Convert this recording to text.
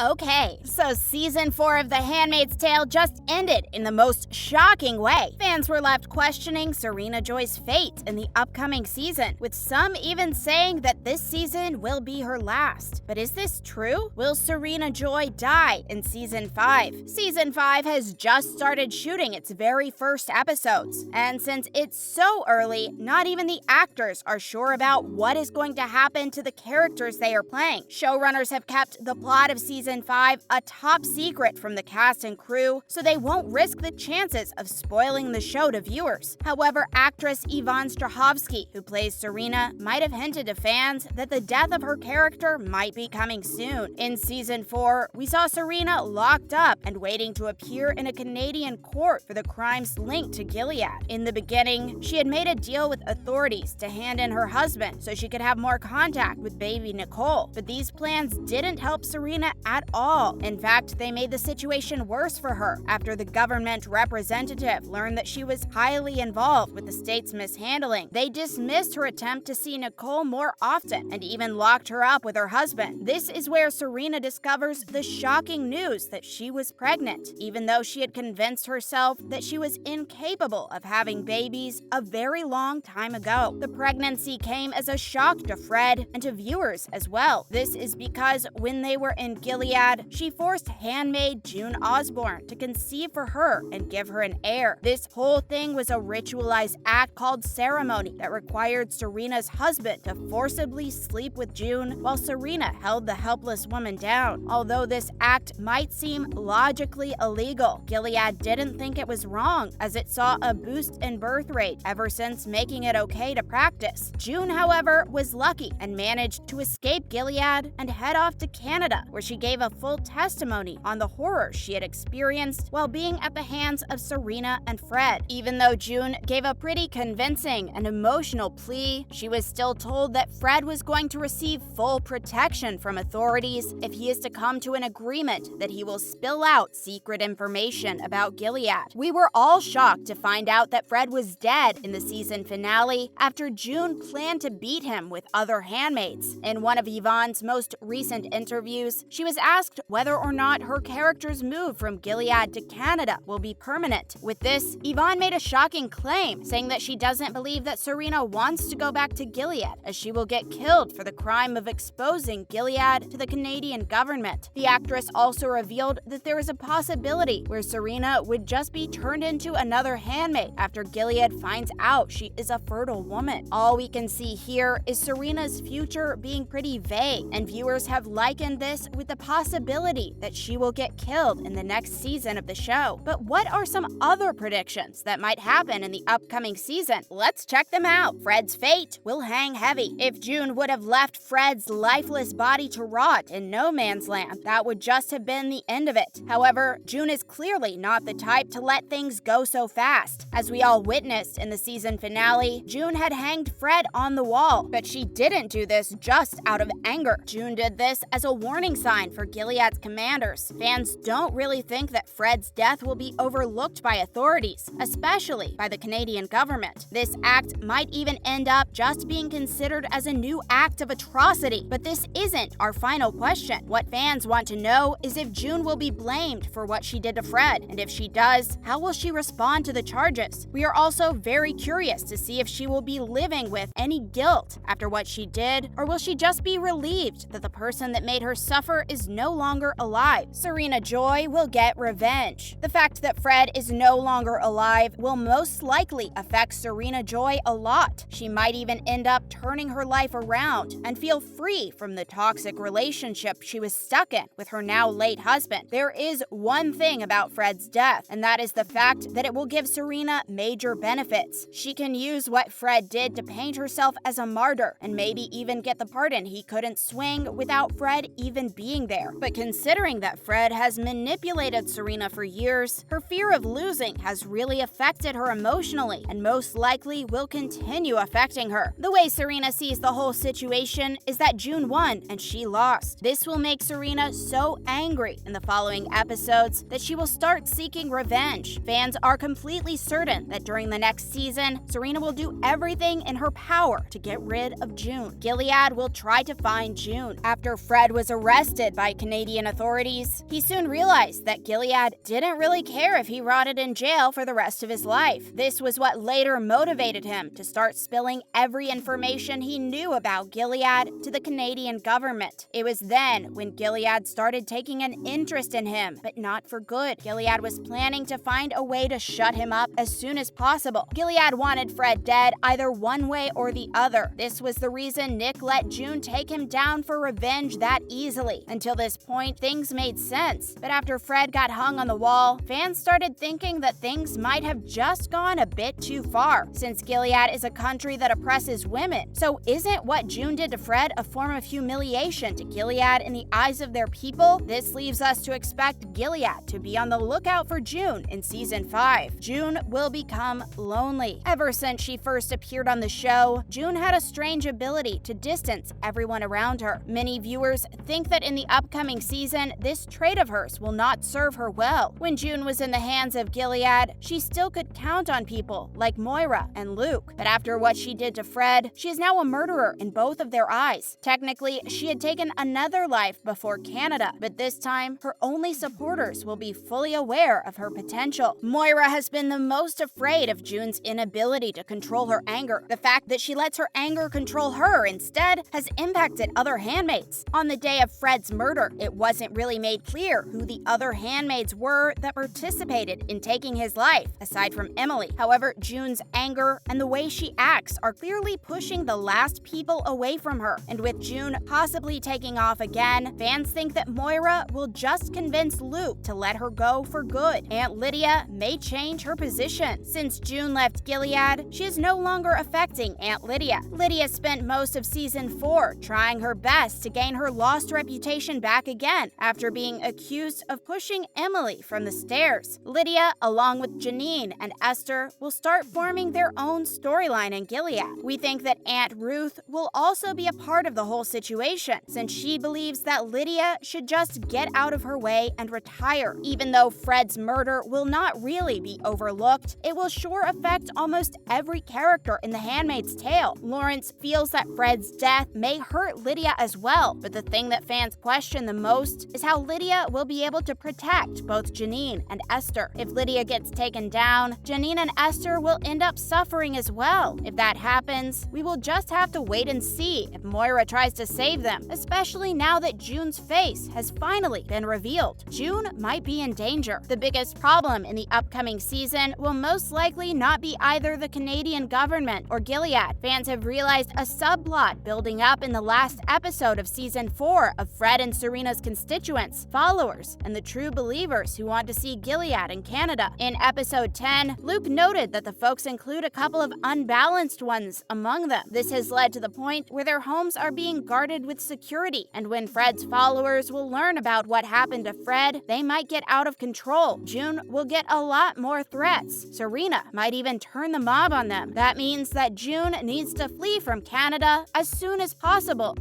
Okay, so season 4 of The Handmaid's Tale just ended in the most shocking way. Fans were left questioning Serena Joy's fate in the upcoming season, with some even saying that this season will be her last. But is this true? Will Serena Joy die in season 5? Season 5 has just started shooting its very first episodes, and since it's so early, not even the actors are sure about what is going to happen to the characters they are playing. Showrunners have kept the plot of season 5 a top secret from the cast and crew, so they won't risk the chances of spoiling the show to viewers. However, actress Yvonne Strahovski, who plays Serena, might have hinted to fans that the death of her character might be coming soon. In season 4, we saw Serena locked up and waiting to appear in a Canadian court for the crimes linked to Gilead. In the beginning, she had made a deal with authorities to hand in her husband so she could have more contact with baby Nicole, but these plans didn't help Serena at all. In fact, they made the situation worse for her after the government representative learned that she was highly involved with the state's mishandling. They dismissed her attempt to see Nicole more often and even locked her up with her husband. This is where Serena discovers the shocking news that she was pregnant, even though she had convinced herself that she was incapable of having babies a very long time ago. The pregnancy came as a shock to Fred and to viewers as well. This is because when they were in Gilead, she forced handmaid June Osborne to conceive for her and give her an heir. This whole thing was a ritualized act called ceremony that required Serena's husband to forcibly sleep with June while Serena held the helpless woman down. Although this act might seem logically illegal, Gilead didn't think it was wrong, as it saw a boost in birth rate ever since making it okay to practice. June, however, was lucky and managed to escape Gilead and head off to Canada, where she gave a full testimony on the horror she had experienced while being at the hands of Serena and Fred. Even though June gave a pretty convincing and emotional plea, she was still told that Fred was going to receive full protection from authorities if he is to come to an agreement that he will spill out secret information about Gilead. We were all shocked to find out that Fred was dead in the season finale after June planned to beat him with other handmaids. In one of Yvonne's most recent interviews, she was asked whether or not her character's move from Gilead to Canada will be permanent. With this, Yvonne made a shocking claim, saying that she doesn't believe that Serena wants to go back to Gilead, as she will get killed for the crime of exposing Gilead to the Canadian government. The actress also revealed that there is a possibility where Serena would just be turned into another handmaid after Gilead finds out she is a fertile woman. All we can see here is Serena's future being pretty vague, and viewers have likened this with the possibility that she will get killed in the next season of the show. But what are some other predictions that might happen in the upcoming season? Let's check them out. Fred's fate will hang heavy. If June would have left Fred's lifeless body to rot in no man's land, that would just have been the end of it. However, June is clearly not the type to let things go so fast. As we all witnessed in the season finale, June had hanged Fred on the wall, but she didn't do this just out of anger. June did this as a warning sign for Gilead's commanders. Fans don't really think that Fred's death will be overlooked by authorities, especially by the Canadian government. This act might even end up just being considered as a new act of atrocity. But this isn't our final question. What fans want to know is if June will be blamed for what she did to Fred, and if she does, how will she respond to the charges? We are also very curious to see if she will be living with any guilt after what she did, or will she just be relieved that the person that made her suffer is no longer alive. Serena Joy will get revenge. The fact that Fred is no longer alive will most likely affect Serena Joy a lot. She might even end up turning her life around and feel free from the toxic relationship she was stuck in with her now late husband. There is one thing about Fred's death, and that is the fact that it will give Serena major benefits. She can use what Fred did to paint herself as a martyr and maybe even get the pardon he couldn't swing without Fred even being there. But considering that Fred has manipulated Serena for years, her fear of losing has really affected her emotionally and most likely will continue affecting her. The way Serena sees the whole situation is that June won and she lost. This will make Serena so angry in the following episodes that she will start seeking revenge. Fans are completely certain that during the next season, Serena will do everything in her power to get rid of June. Gilead will try to find June. After Fred was arrested by by Canadian authorities. He soon realized that Gilead didn't really care if he rotted in jail for the rest of his life. This was what later motivated him to start spilling every information he knew about Gilead to the Canadian government. It was then when Gilead started taking an interest in him, but not for good. Gilead was planning to find a way to shut him up as soon as possible. Gilead wanted Fred dead either one way or the other. This was the reason Nick let June take him down for revenge that easily. Until this point, things made sense. But after Fred got hung on the wall, fans started thinking that things might have just gone a bit too far, since Gilead is a country that oppresses women. So isn't what June did to Fred a form of humiliation to Gilead in the eyes of their people? This leaves us to expect Gilead to be on the lookout for June in season 5. June will become lonely. Ever since she first appeared on the show, June had a strange ability to distance everyone around her. Many viewers think that in the upcoming season, this trait of hers will not serve her well. When June was in the hands of Gilead, she still could count on people like Moira and Luke. But after what she did to Fred, she is now a murderer in both of their eyes. Technically, she had taken another life before Canada, but this time, her only supporters will be fully aware of her potential. Moira has been the most afraid of June's inability to control her anger. The fact that she lets her anger control her instead has impacted other handmaids. On the day of Fred's murder, it wasn't really made clear who the other handmaids were that participated in taking his life, aside from Emily. However, June's anger and the way she acts are clearly pushing the last people away from her. And with June possibly taking off again, fans think that Moira will just convince Luke to let her go for good. Aunt Lydia may change her position. Since June left Gilead, she is no longer affecting Aunt Lydia. Lydia spent most of season 4 trying her best to gain her lost reputation back again after being accused of pushing Emily from the stairs. Lydia, along with Janine and Esther, will start forming their own storyline in Gilead. We think that Aunt Ruth will also be a part of the whole situation, since she believes that Lydia should just get out of her way and retire. Even though Fred's murder will not really be overlooked, it will sure affect almost every character in The Handmaid's Tale. Lawrence feels that Fred's death may hurt Lydia as well, but the thing that fans question the most is how Lydia will be able to protect both Janine and Esther. If Lydia gets taken down, Janine and Esther will end up suffering as well. If that happens, we will just have to wait and see if Moira tries to save them, especially now that June's face has finally been revealed. June might be in danger. The biggest problem in the upcoming season will most likely not be either the Canadian government or Gilead. Fans have realized a subplot building up in the last episode of season 4 of Fred and Serena's constituents, followers, and the true believers who want to see Gilead in Canada. In episode 10, Luke noted that the folks include a couple of unbalanced ones among them. This has led to the point where their homes are being guarded with security, and when Fred's followers will learn about what happened to Fred, they might get out of control. June will get a lot more threats. Serena might even turn the mob on them. That means that June needs to flee from Canada as soon as possible.